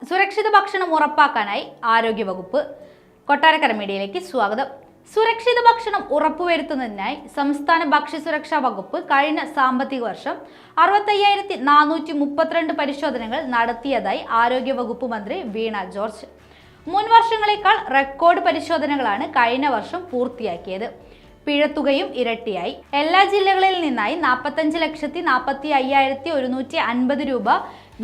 സുരക്ഷിത ഭക്ഷണം ഉറപ്പാക്കാനായി ആരോഗ്യവകുപ്പ്. കൊട്ടാരക്കര മീഡിയയിലേക്ക് സ്വാഗതം. സുരക്ഷിത ഭക്ഷണം ഉറപ്പുവരുത്തുന്നതിനായി സംസ്ഥാന ഭക്ഷ്യസുരക്ഷാ വകുപ്പ് കഴിഞ്ഞ സാമ്പത്തിക വർഷം 65,432 പരിശോധനകൾ നടത്തിയതായി ആരോഗ്യവകുപ്പ് മന്ത്രി വീണ ജോർജ്. മുൻ വർഷങ്ങളെക്കാൾ റെക്കോർഡ് പരിശോധനകളാണ് കഴിഞ്ഞ വർഷം പൂർത്തിയാക്കിയത്. പിഴത്തുകയും ഇരട്ടിയായി. എല്ലാ ജില്ലകളിൽ നിന്നായി 45,45,150 രൂപ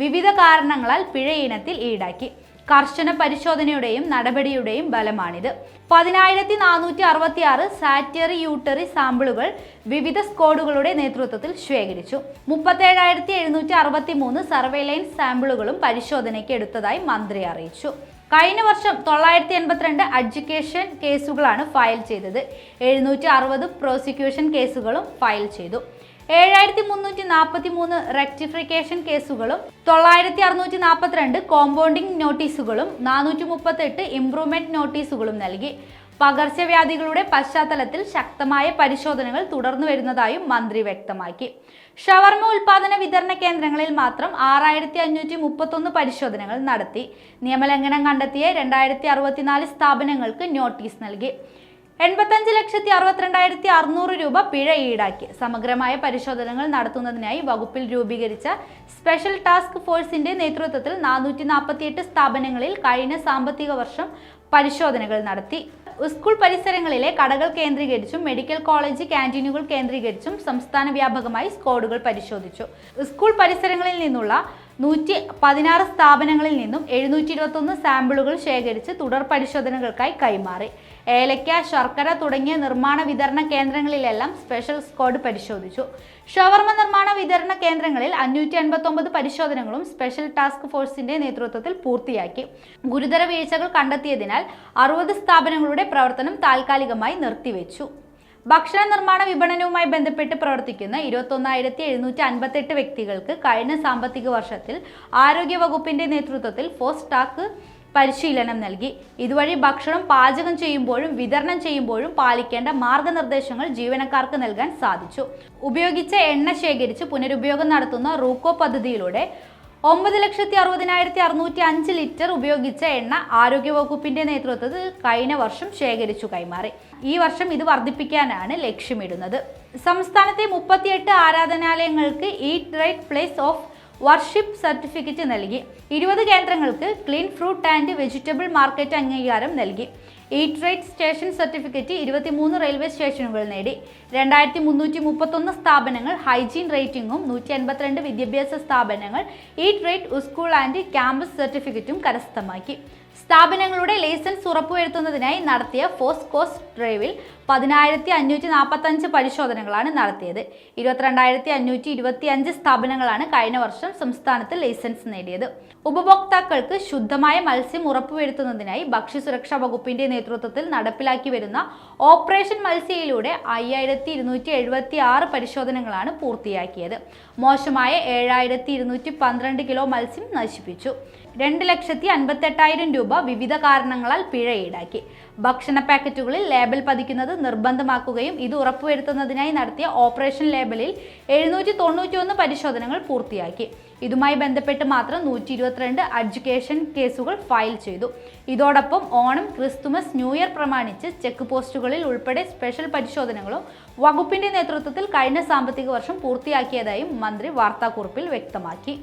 വിവിധ കാരണങ്ങളാൽ പിഴ ഇനത്തിൽ ഈടാക്കി. കർശന പരിശോധനയുടെയും നടപടിയുടെയും ഫലമാണിത്. 10,466 സാറ്ററി യൂട്ടറി സാമ്പിളുകൾ വിവിധ സ്ക്വാഡുകളുടെ നേതൃത്വത്തിൽ ശേഖരിച്ചു. 37,763 സർവൈലൻസ് സാമ്പിളുകളും പരിശോധനയ്ക്ക് എടുത്തതായി മന്ത്രി അറിയിച്ചു. കഴിഞ്ഞ വർഷം 982 അഡ്ജുക്കേഷൻ കേസുകളാണ് ഫയൽ ചെയ്തത്. 760 പ്രോസിക്യൂഷൻ കേസുകളും ഫയൽ ചെയ്തു. 7,343 റെക്ടിഫിക്കേഷൻ കേസുകളും 9,642 കോമ്പൗണ്ടിംഗ് നോട്ടീസുകളും 438 ഇംപ്രൂവ്മെന്റ് നോട്ടീസുകളും നൽകി. പകർച്ചവ്യാധികളുടെ പശ്ചാത്തലത്തിൽ ശക്തമായ പരിശോധനകൾ തുടർന്നു വരുന്നതായും മന്ത്രി വ്യക്തമാക്കി. ഷവർമ ഉൽപാദന വിതരണ കേന്ദ്രങ്ങളിൽ മാത്രം 6,531 പരിശോധനകൾ നടത്തി. നിയമലംഘനം കണ്ടെത്തിയ 2,064 സ്ഥാപനങ്ങൾക്ക് നോട്ടീസ് നൽകി. 85,62,600 രൂപ പിഴ ഈടാക്കി. സമഗ്രമായ പരിശോധനകൾ നടത്തുന്നതിനായി വകുപ്പിൽ രൂപീകരിച്ച സ്പെഷ്യൽ ടാസ്ക് ഫോഴ്സിന്റെ നേതൃത്വത്തിൽ 448 സ്ഥാപനങ്ങളിൽ കഴിഞ്ഞ സാമ്പത്തിക വർഷം പരിശോധനകൾ നടത്തി. സ്കൂൾ പരിസരങ്ങളിലെ കടകൾ കേന്ദ്രീകരിച്ചും മെഡിക്കൽ കോളേജ് ക്യാന്റീനുകൾ കേന്ദ്രീകരിച്ചും സംസ്ഥാന വ്യാപകമായി സ്ക്വാഡുകൾ പരിശോധിച്ചു. സ്കൂൾ പരിസരങ്ങളിൽ നിന്നുള്ള 116 സ്ഥാപനങ്ങളിൽ നിന്നും 721 സാമ്പിളുകൾ ശേഖരിച്ച് തുടർ പരിശോധനകൾക്കായി കൈമാറി. ഏലക്ക, ശർക്കര തുടങ്ങിയ നിർമ്മാണ വിതരണ കേന്ദ്രങ്ങളിലെല്ലാം സ്പെഷ്യൽ സ്ക്വാഡ് പരിശോധിച്ചു. ഷവർമ നിർമ്മാണ വിതരണ കേന്ദ്രങ്ങളിൽ 589 പരിശോധനകളും സ്പെഷ്യൽ ടാസ്ക് ഫോഴ്സിന്റെ നേതൃത്വത്തിൽ പൂർത്തിയാക്കി. ഗുരുതര വീഴ്ചകൾ കണ്ടെത്തിയതിനാൽ 60 സ്ഥാപനങ്ങളുടെ പ്രവർത്തനം താൽക്കാലികമായി നിർത്തിവെച്ചു. ഭക്ഷണ നിർമ്മാണ വിപണനവുമായി ബന്ധപ്പെട്ട് പ്രവർത്തിക്കുന്ന 21,758 വ്യക്തികൾക്ക് കഴിഞ്ഞ സാമ്പത്തിക വർഷത്തിൽ ആരോഗ്യവകുപ്പിന്റെ നേതൃത്വത്തിൽ ഫോസ്റ്റാക്ക് പരിശീലനം നൽകി. ഇതുവഴി ഭക്ഷണം പാചകം ചെയ്യുമ്പോഴും വിതരണം ചെയ്യുമ്പോഴും പാലിക്കേണ്ട മാർഗനിർദ്ദേശങ്ങൾ ജീവനക്കാർക്ക് നൽകാൻ സാധിച്ചു. ഉപയോഗിച്ച എണ്ണ ശേഖരിച്ച് പുനരുപയോഗം നടത്തുന്ന റൂക്കോ പദ്ധതിയിലൂടെ 9,60,605 ലിറ്റർ ഉപയോഗിച്ച എണ്ണ ആരോഗ്യവകുപ്പിന്റെ നേതൃത്വത്തിൽ കഴിഞ്ഞ വർഷം ശേഖരിച്ചു കൈമാറി. ഈ വർഷം ഇത് വർദ്ധിപ്പിക്കാനാണ് ലക്ഷ്യമിടുന്നത്. സംസ്ഥാനത്തെ 38 ആരാധനാലയങ്ങൾക്ക് eat right place of worship certificate നൽകി. 20 കേന്ദ്രങ്ങൾക്ക് clean fruit and vegetable market അംഗീകാരം നൽകി. Eat right station certificate 23 railway സ്റ്റേഷനുകൾ നേടി. 2,331 സ്ഥാപനങ്ങൾ ഹൈജീൻ റേറ്റിംഗും 182 വിദ്യാഭ്യാസ സ്ഥാപനങ്ങൾ eat right school and campus സർട്ടിഫിക്കറ്റും കരസ്ഥമാക്കി. സ്ഥാപനങ്ങളുടെ ലൈസൻസ് ഉറപ്പുവരുത്തുന്നതിനായി നടത്തിയ ഫോസ്കോസ് ഡ്രൈവിൽ 10,545 പരിശോധനകളാണ് നടത്തിയത്. 22,525 സ്ഥാപനങ്ങളാണ് കഴിഞ്ഞ വർഷം സംസ്ഥാനത്ത് ലൈസൻസ് നേടിയത്. ഉപഭോക്താക്കൾക്ക് ശുദ്ധമായ മത്സ്യം ഉറപ്പുവരുത്തുന്നതിനായി ഭക്ഷ്യസുരക്ഷാ വകുപ്പിന്റെ നേതൃത്വത്തിൽ നടപ്പിലാക്കി വരുന്ന ഓപ്പറേഷൻ മത്സ്യയിലൂടെ 5,276 പരിശോധനകളാണ് പൂർത്തിയാക്കിയത്. മോശമായ 7,212 കിലോ മത്സ്യം നശിപ്പിച്ചു. 2,58,000 രൂപ വിവിധ കാരണങ്ങളാൽ പിഴ ഈടാക്കി. ഭക്ഷണ പാക്കറ്റുകളിൽ ലേബൽ പതിക്കുന്നത് നിർബന്ധമാക്കുകയും ഇത് ഉറപ്പുവരുത്തുന്നതിനായി നടത്തിയ ഓപ്പറേഷൻ ലേബലിൽ 791 പരിശോധനകൾ പൂർത്തിയാക്കി. ഇതുമായി ബന്ധപ്പെട്ട് മാത്രം 122 അഡ്ജുക്കേഷൻ കേസുകൾ ഫയൽ ചെയ്തു. ഇതോടൊപ്പം ഓണം, ക്രിസ്തുമസ്, ന്യൂ ഇയർ പ്രമാണിച്ച് ചെക്ക് പോസ്റ്റുകളിൽ ഉൾപ്പെടെ സ്പെഷ്യൽ പരിശോധനകളും വകുപ്പിന്റെ നേതൃത്വത്തിൽ കഴിഞ്ഞ സാമ്പത്തിക വർഷം പൂർത്തിയാക്കിയതായും മന്ത്രി വാർത്താക്കുറിപ്പിൽ വ്യക്തമാക്കി.